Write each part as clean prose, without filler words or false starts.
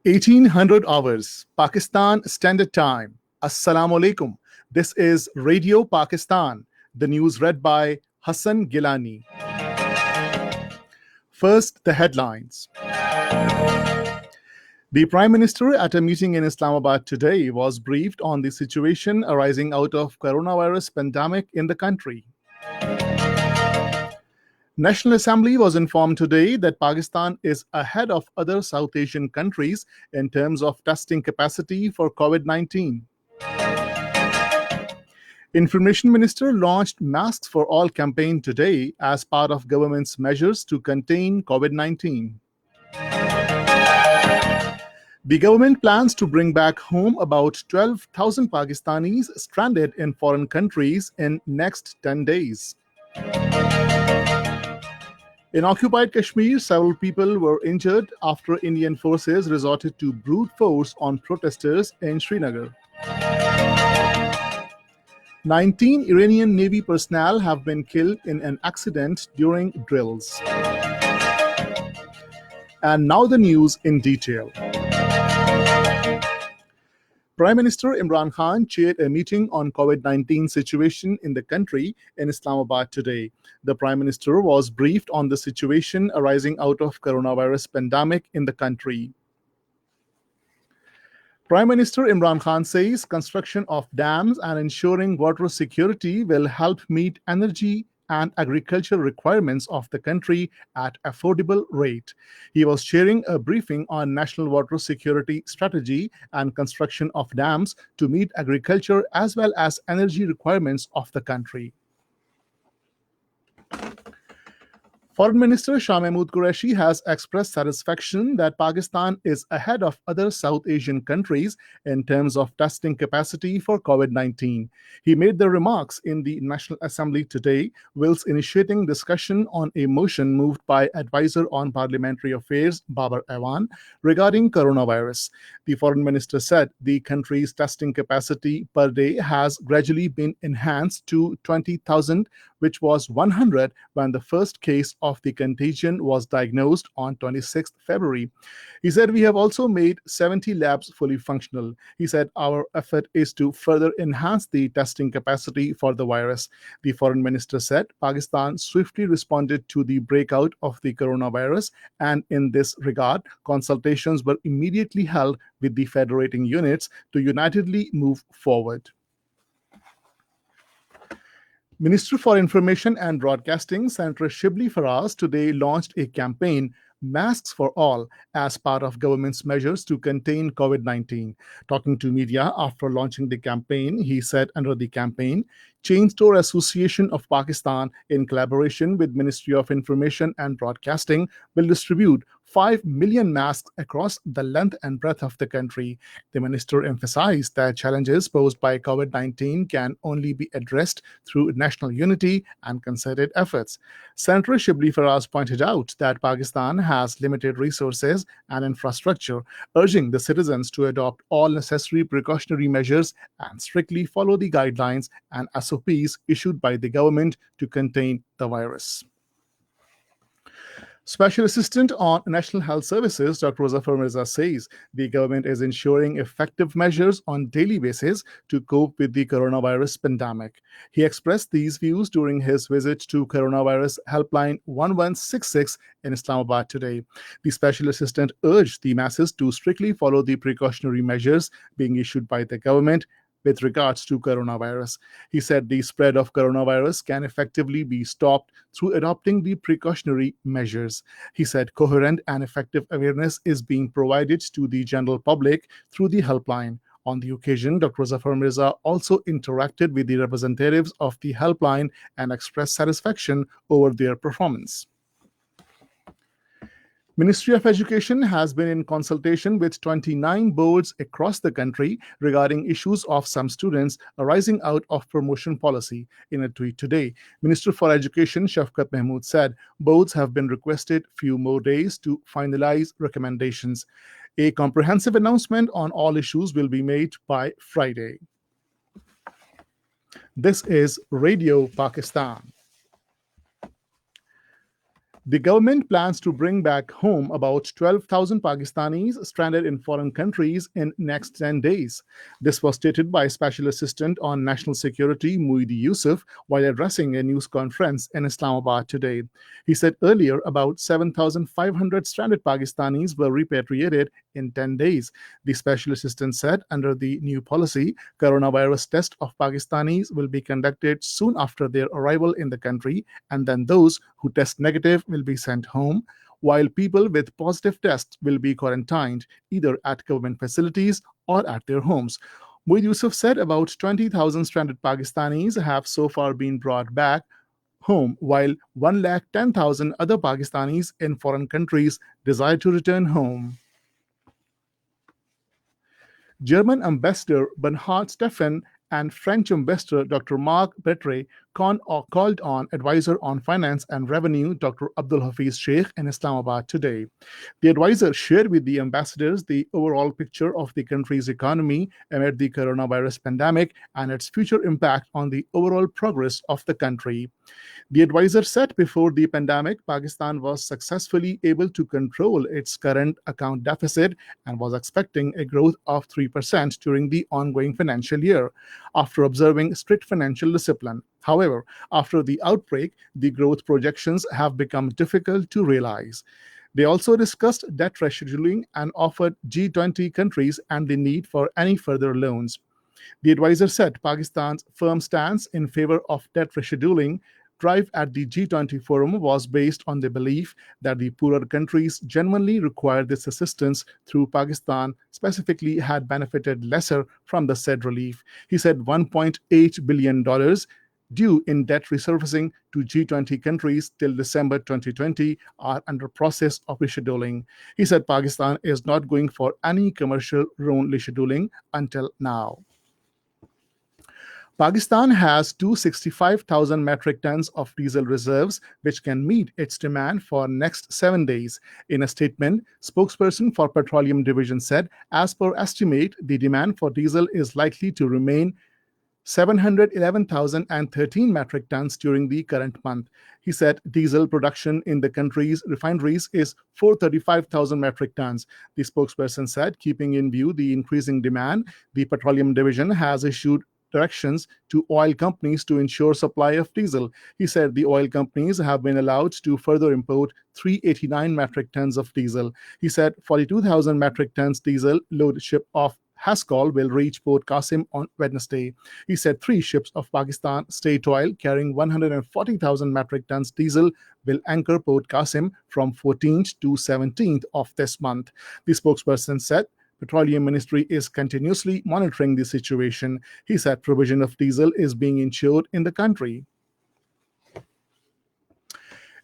1800 hours, Pakistan Standard Time. Assalamu alaikum. This is Radio Pakistan. The news read by Hassan Gilani. First, the headlines. The Prime Minister at a meeting in Islamabad today was briefed on the situation arising out of coronavirus pandemic in the country. National Assembly was informed today that Pakistan is ahead of other South Asian countries in terms of testing capacity for COVID-19. Information Minister launched Masks for All campaign today as part of government's measures to contain COVID-19. The government plans to bring back home about 12,000 Pakistanis stranded in foreign countries in next 10 days. In occupied Kashmir, several people were injured after Indian forces resorted to brute force on protesters in Srinagar. 19 Iranian Navy personnel have been killed in an accident during drills. And now the news in detail. Prime Minister Imran Khan chaired a meeting on COVID-19 situation in the country in Islamabad today. The Prime Minister was briefed on the situation arising out of coronavirus pandemic in the country. Prime Minister Imran Khan says construction of dams and ensuring water security will help meet energy and agricultural requirements of the country at affordable rate. He was chairing a briefing on national water security strategy and construction of dams to meet agriculture as well as energy requirements of the country. Foreign Minister Shah Mahmood Qureshi has expressed satisfaction that Pakistan is ahead of other South Asian countries in terms of testing capacity for COVID-19. He made the remarks in the National Assembly today whilst initiating discussion on a motion moved by Advisor on Parliamentary Affairs Babar Awan regarding coronavirus. The Foreign Minister said the country's testing capacity per day has gradually been enhanced to 20,000, which was 100 when the first case of the contagion was diagnosed on 26th February. He said, we have also made 70 labs fully functional. He said, our effort is to further enhance the testing capacity for the virus. The Foreign Minister said, Pakistan swiftly responded to the breakout of the coronavirus, and in this regard, consultations were immediately held with the federating units to unitedly move forward. Minister for Information and Broadcasting, Senator Shibli Faraz, today launched a campaign, Masks for All, as part of government's measures to contain COVID-19. Talking to media after launching the campaign, he said under the campaign, Chain Store Association of Pakistan, in collaboration with Ministry of Information and Broadcasting, will distribute 5 million masks across the length and breadth of the country. The minister emphasized that challenges posed by COVID-19 can only be addressed through national unity and concerted efforts. Senator Shibli Faraz pointed out that Pakistan has limited resources and infrastructure, urging the citizens to adopt all necessary precautionary measures and strictly follow the guidelines and SOPs issued by the government to contain the virus. Special Assistant on National Health Services, Dr. Zafar Mirza, says the government is ensuring effective measures on daily basis to cope with the coronavirus pandemic. He expressed these views during his visit to coronavirus helpline 1166 in Islamabad today. The Special Assistant urged the masses to strictly follow the precautionary measures being issued by the government with regards to coronavirus. He said the spread of coronavirus can effectively be stopped through adopting the precautionary measures. He said coherent and effective awareness is being provided to the general public through the helpline. On the occasion, Dr. Zafar Mirza also interacted with the representatives of the helpline and expressed satisfaction over their performance. Ministry of Education has been in consultation with 29 boards across the country regarding issues of some students arising out of promotion policy. In a tweet today, Minister for Education Shafqat Mahmood said boards have been requested few more days to finalize recommendations. A comprehensive announcement on all issues will be made by Friday. This is Radio Pakistan. The government plans to bring back home about 12,000 Pakistanis stranded in foreign countries in next 10 days. This was stated by Special Assistant on National Security Muidi Yusuf while addressing a news conference in Islamabad today. He said earlier about 7,500 stranded Pakistanis were repatriated in 10 days. The Special Assistant said under the new policy, coronavirus test of Pakistanis will be conducted soon after their arrival in the country, and then those who test negative will be sent home, while people with positive tests will be quarantined either at government facilities or at their homes. Muid Yusuf said about 20,000 stranded Pakistanis have so far been brought back home, while 110,000 other Pakistanis in foreign countries desire to return home. German Ambassador Bernhard Steffen and French Ambassador Dr. Marc Bertre called on advisor on finance and revenue Dr. Abdul Hafiz Sheikh in Islamabad today. The advisor shared with the ambassadors the overall picture of the country's economy amid the coronavirus pandemic and its future impact on the overall progress of the country. The advisor said before the pandemic, Pakistan was successfully able to control its current account deficit and was expecting a growth of 3% during the ongoing financial year, after observing strict financial discipline. However, after the outbreak, the growth projections have become difficult to realize. They also discussed debt rescheduling and offered G20 countries and the need for any further loans. The advisor said Pakistan's firm stance in favor of debt rescheduling drive at the G20 forum was based on the belief that the poorer countries genuinely require this assistance through Pakistan specifically had benefited lesser from the said relief. He said $1.8 billion due in debt resurfacing to G20 countries till December 2020 are under process of rescheduling. He said Pakistan is not going for any commercial loan rescheduling until now. Pakistan has 265,000 metric tons of diesel reserves, which can meet its demand for next 7 days. In a statement, spokesperson for Petroleum Division said, as per estimate, the demand for diesel is likely to remain 711,013 metric tons during the current month. He said diesel production in the country's refineries is 435,000 metric tons. The spokesperson said, keeping in view the increasing demand, the Petroleum Division has issued directions to oil companies to ensure supply of diesel. He said the oil companies have been allowed to further import 389 metric tons of diesel. He said 42,000 metric tons diesel load ship of Haskell will reach Port Qasim on Wednesday. He said 3 ships of Pakistan State Oil carrying 140,000 metric tons diesel will anchor Port Qasim from 14th to 17th of this month. The spokesperson said Petroleum Ministry is continuously monitoring the situation. He said provision of diesel is being ensured in the country.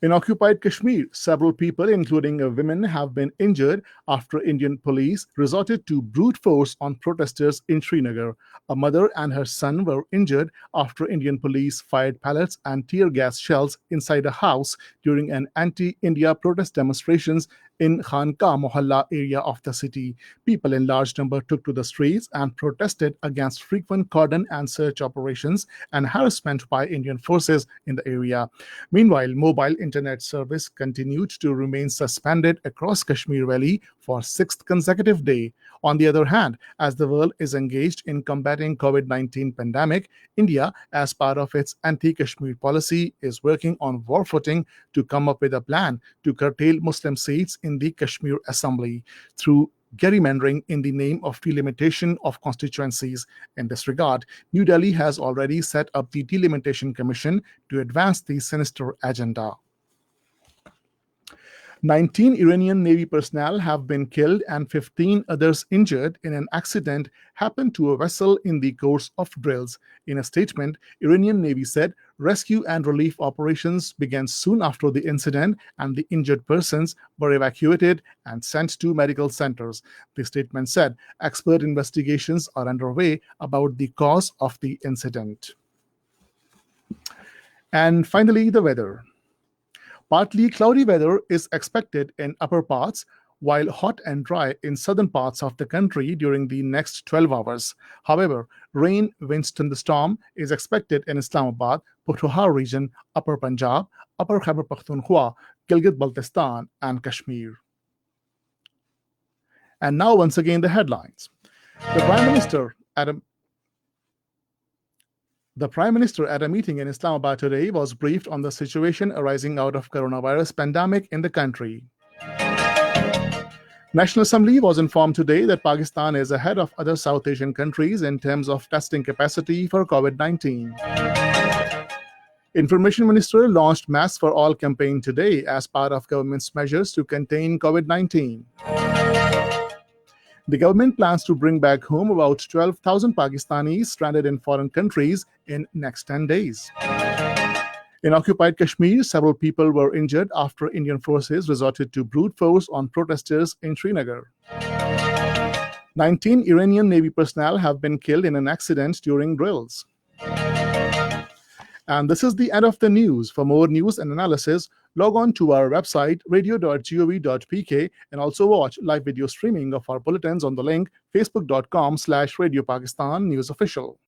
In occupied Kashmir, several people, including a woman, have been injured after Indian police resorted to brute force on protesters in Srinagar. A mother and her son were injured after Indian police fired pellets and tear gas shells inside a house during an anti-India protest demonstrations in Khanka Mohalla area of the city. People in large number took to the streets and protested against frequent cordon and search operations and harassment by Indian forces in the area. Meanwhile, mobile internet service continued to remain suspended across Kashmir Valley for 6th consecutive day. On the other hand, as the world is engaged in combating COVID-19 pandemic, India, as part of its anti-Kashmir policy, is working on war footing to come up with a plan to curtail Muslim seats in the Kashmir Assembly through gerrymandering in the name of delimitation of constituencies. In this regard, New Delhi has already set up the Delimitation Commission to advance the sinister agenda. 19 Iranian Navy personnel have been killed and 15 others injured in an accident happened to a vessel in the course of drills. In a statement, Iranian Navy said rescue and relief operations began soon after the incident and the injured persons were evacuated and sent to medical centers. The statement said expert investigations are underway about the cause of the incident. And finally, the weather. Partly cloudy weather is expected in upper parts, while hot and dry in southern parts of the country during the next 12 hours. However, rain, winds, thunderstorm is expected in Islamabad, Pothohar region, Upper Punjab, Upper Khyber Pakhtunkhwa, Gilgit-Baltistan, and Kashmir. And now, once again, the headlines. The Prime Minister at a meeting in Islamabad today was briefed on the situation arising out of coronavirus pandemic in the country. National Assembly was informed today that Pakistan is ahead of other South Asian countries in terms of testing capacity for COVID-19. Information Minister launched Masks for All campaign today as part of government's measures to contain COVID-19. The government plans to bring back home about 12,000 Pakistanis stranded in foreign countries in next 10 days. In occupied Kashmir, several people were injured after Indian forces resorted to brute force on protesters in Srinagar. 19 Iranian Navy personnel have been killed in an accident during drills. And this is the end of the news. For more news and analysis, log on to our website radio.gov.pk and also watch live video streaming of our bulletins on the link facebook.com/Radio Pakistan News Official.